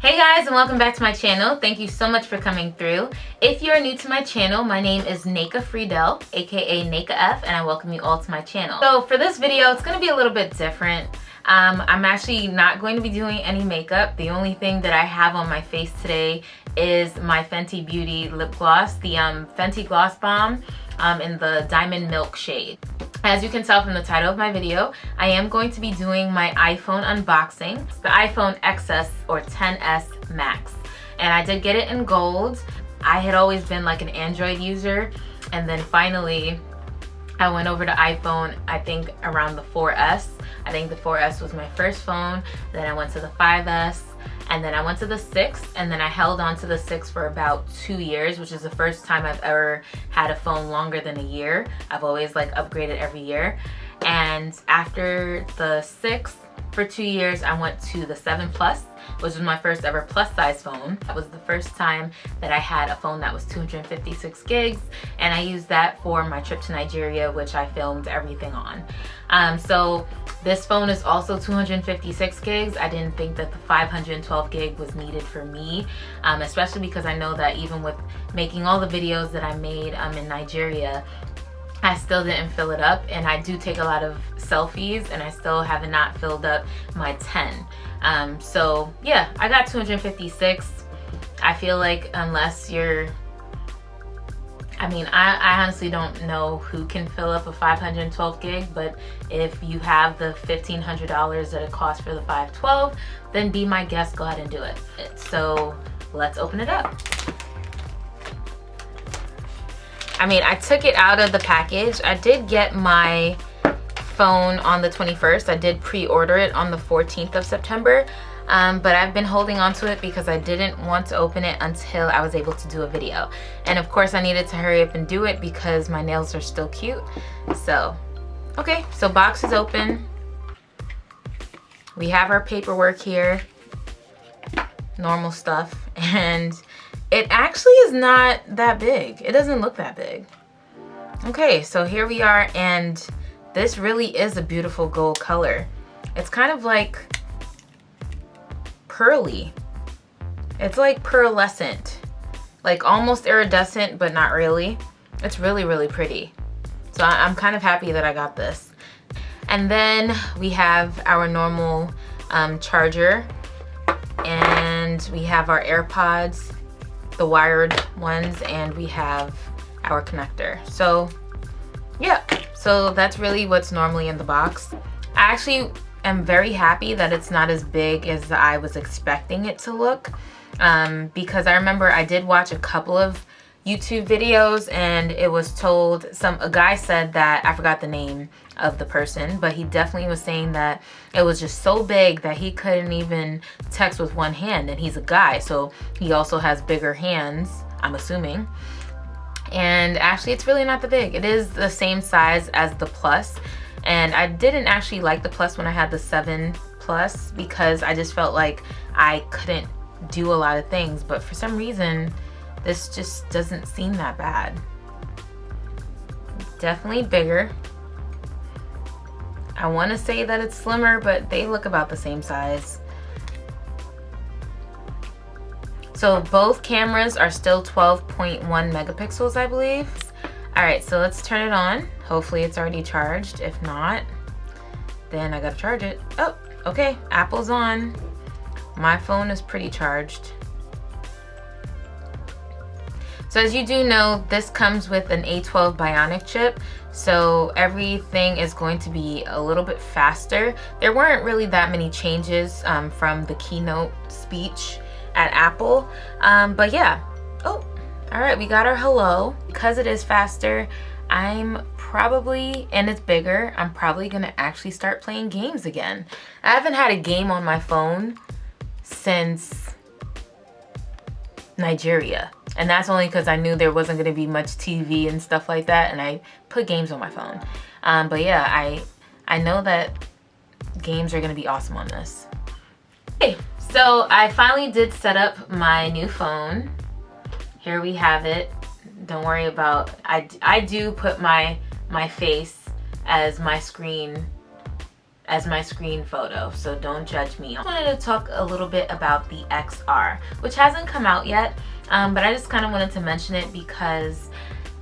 Hey guys, and welcome back to my channel. Thank you so much for coming through. If you're new to my channel, my name is Neka Friedel, aka Neka F, and I welcome you all to my channel. So for this video, it's gonna be a little bit different. I'm actually not going to be doing any makeup. The only thing that I have on my face today is my Fenty Beauty lip gloss, the Fenty Gloss Bomb in the Diamond Milk shade. As you can tell from the title of my video, I am going to be doing my iPhone unboxing, the iPhone XS or XS Max. And I did get it in gold. I had always been like an Android user, and then finally I went over to iPhone, I think around the 4S. I think the 4S was my first phone, then I went to the 5S, and then I went to the 6, and then I held on to the 6 for about 2 years, which is the first time I've ever had a phone longer than a year. I've always like upgraded every year. And after the 6 for 2 years, I went to the 7 Plus, which was my first ever plus size phone. That was the first time that I had a phone that was 256 gigs, and I used that for my trip to Nigeria, which I filmed everything on. So this phone is also 256 gigs. I didn't think that the 512 gig was needed for me, especially because I know that even with making all the videos that I made in Nigeria, I still didn't fill it up, and I do take a lot of selfies, and I still have not filled up my 10. So yeah, I got 256. I feel like unless you're, I honestly don't know who can fill up a 512 gig, but if you have the $1,500 that it costs for the 512, then be my guest, go ahead and do it. So let's open it up. I took it out of the package. I did get my phone on the 21st. I did pre-order it on the 14th of September, but I've been holding on to it because I didn't want to open it until I was able to do a video. And of course I needed to hurry up and do it because my nails are still cute. So, okay, so box is open. We have our paperwork here, normal stuff, and it actually is not that big. It doesn't look that big. Okay, so here we are, and this really is a beautiful gold color. It's kind of like pearly. It's like pearlescent, like almost iridescent, but not really. It's really, really pretty. So I'm kind of happy that I got this. And then we have our normal charger, and we have our AirPods, the wired ones, and we have our connector. So yeah, so that's really what's normally in the box. I actually am very happy that it's not as big as I was expecting it to look, because I remember I did watch a couple of YouTube videos, and it was told, a guy said that, I forgot the name of the person, but he definitely was saying that it was just so big that he couldn't even text with one hand, and he's a guy, so he also has bigger hands, I'm assuming. And actually it's really not that big. It is the same size as the Plus, and I didn't actually like the Plus when I had the 7 Plus because I just felt like I couldn't do a lot of things, but for some reason this just doesn't seem that bad. Definitely bigger. I want to say that it's slimmer, but they look about the same size. So both cameras are still 12.1 megapixels, I believe. All right, so let's turn it on. Hopefully it's already charged. If not, then I gotta charge it. Oh, okay, Apple's on. My phone is pretty charged. So as you do know, this comes with an A12 Bionic chip, so everything is going to be a little bit faster. There weren't really that many changes from the keynote speech at Apple, but yeah. Oh, all right, we got our hello. Because it is faster, I'm probably, and it's bigger, I'm probably gonna actually start playing games again. I haven't had a game on my phone since Nigeria, and that's only because I knew there wasn't going to be much TV and stuff like that, and I put games on my phone. But yeah, I know that games are going to be awesome on this. Okay, so I finally did set up my new phone. Here we have it. Don't worry about, I do put my face as my screen as my screen photo, so don't judge me. I wanted to talk a little bit about the XR, which hasn't come out yet, but I just kind of wanted to mention it because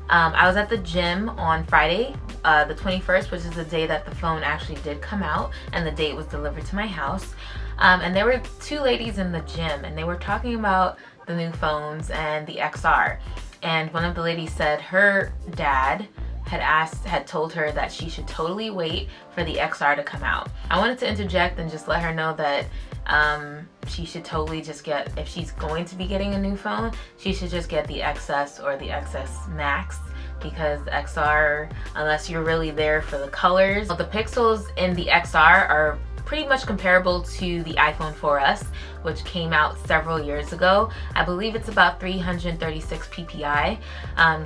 I was at the gym on Friday, the 21st, which is the day that the phone actually did come out and the day it was delivered to my house. And there were two ladies in the gym and they were talking about the new phones and the XR. And one of the ladies said her dad had told her that she should totally wait for the XR to come out. I wanted to interject and just let her know that she should totally just get, if she's going to be getting a new phone, she should just get the XS or the XS Max, because the XR, unless you're really there for the colors, the pixels in the XR are pretty much comparable to the iPhone 4S, which came out several years ago. I believe it's about 336 ppi.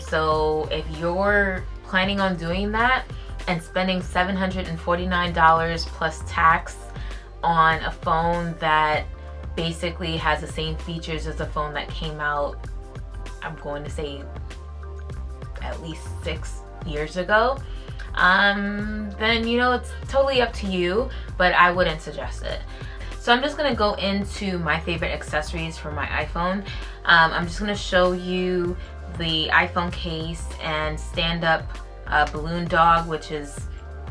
So if you're planning on doing that and spending $749 plus tax on a phone that basically has the same features as a phone that came out, I'm going to say at least 6 years ago, then you know, it's totally up to you, but I wouldn't suggest it. So I'm just gonna go into my favorite accessories for my iPhone. I'm just gonna show you the iPhone case and stand-up balloon dog, which is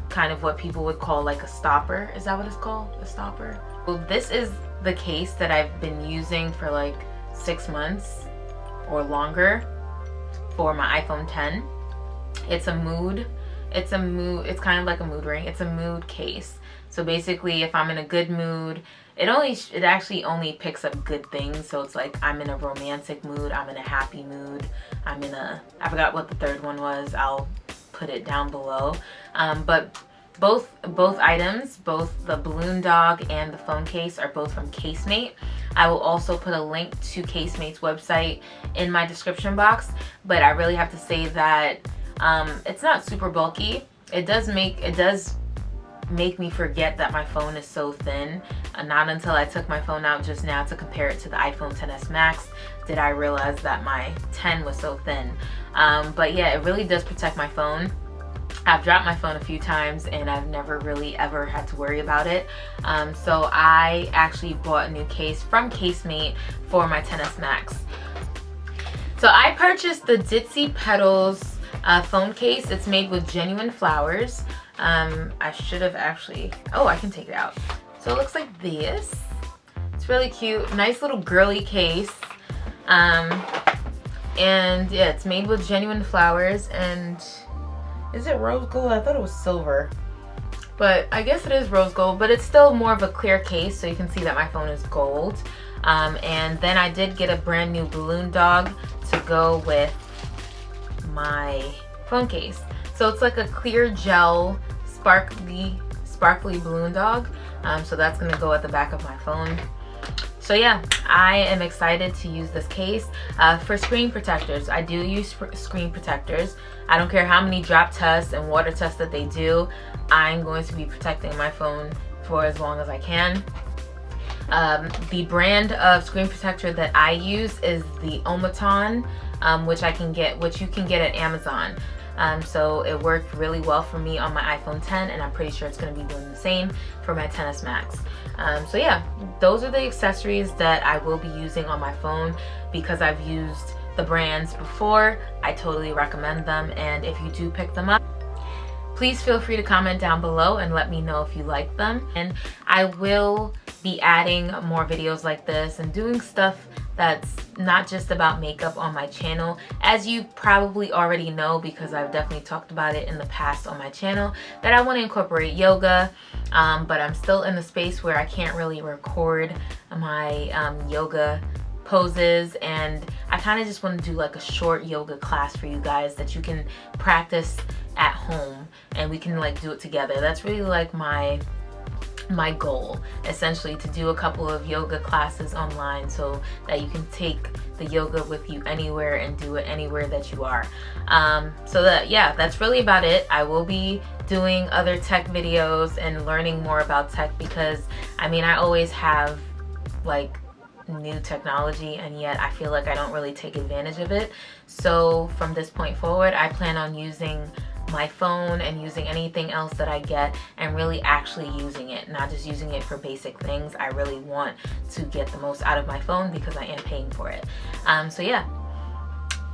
kind of what people would call like a stopper. Is that what it's called? A stopper? Well, this is the case that I've been using for like 6 months or longer for my iPhone 10. It's a mood. It's kind of like a mood ring. It's a mood case. So basically, if I'm in a good mood, it actually only picks up good things. So it's like I'm in a romantic mood, I'm in a happy mood, I forgot what the third one was. I'll put it down below. But both items, both the balloon dog and the phone case, are both from Casemate. I will also put a link to Casemate's website in my description box, but I really have to say that it's not super bulky. It does make me forget that my phone is so thin. Not until I took my phone out just now to compare it to the iPhone XS Max did I realize that my 10 was so thin. But yeah, it really does protect my phone. I've dropped my phone a few times and I've never really ever had to worry about it. So I actually bought a new case from Casemate for my XS Max. So I purchased the DItsy Petals phone case. It's made with genuine flowers. I should have actually, oh, I can take it out. So it looks like this. It's really cute, nice little girly case. And yeah, it's made with genuine flowers. And is it rose gold? I thought it was silver, but I guess it is rose gold, but it's still more of a clear case, so you can see that my phone is gold. And then I did get a brand new balloon dog to go with my phone case. So it's like a clear gel sparkly balloon dog. So that's gonna go at the back of my phone. So yeah, I am excited to use this case. For screen protectors, I do use screen protectors. I don't care how many drop tests and water tests that they do, I'm going to be protecting my phone for as long as I can. The brand of screen protector that I use is the Omaton, which you can get at Amazon. So it worked really well for me on my iPhone 10, and I'm pretty sure it's going to be doing the same for my XS Max. So yeah, those are the accessories that I will be using on my phone because I've used the brands before. I totally recommend them, and if you do pick them up, please feel free to comment down below and let me know if you like them. And I will be adding more videos like this and doing stuff that's not just about makeup on my channel. As you probably already know, because I've definitely talked about it in the past on my channel, that I want to incorporate yoga, but I'm still in the space where I can't really record my yoga poses, and I kind of just want to do like a short yoga class for you guys that you can practice at home and we can like do it together. That's really like my goal, essentially, to do a couple of yoga classes online so that you can take the yoga with you anywhere and do it anywhere that you are. So yeah, that's really about it. I will be doing other tech videos and learning more about tech because I mean, I always have like new technology, and yet I feel like I don't really take advantage of it. So from this point forward, I plan on using my phone and using anything else that I get and really actually using it, not just using it for basic things. I really want to get the most out of my phone because I am paying for it. So yeah,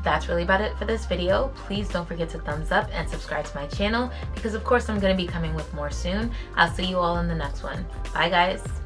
that's really about it for this video. Please don't forget to thumbs up and subscribe to my channel because of course I'm going to be coming with more soon. I'll see you all in the next one. Bye guys.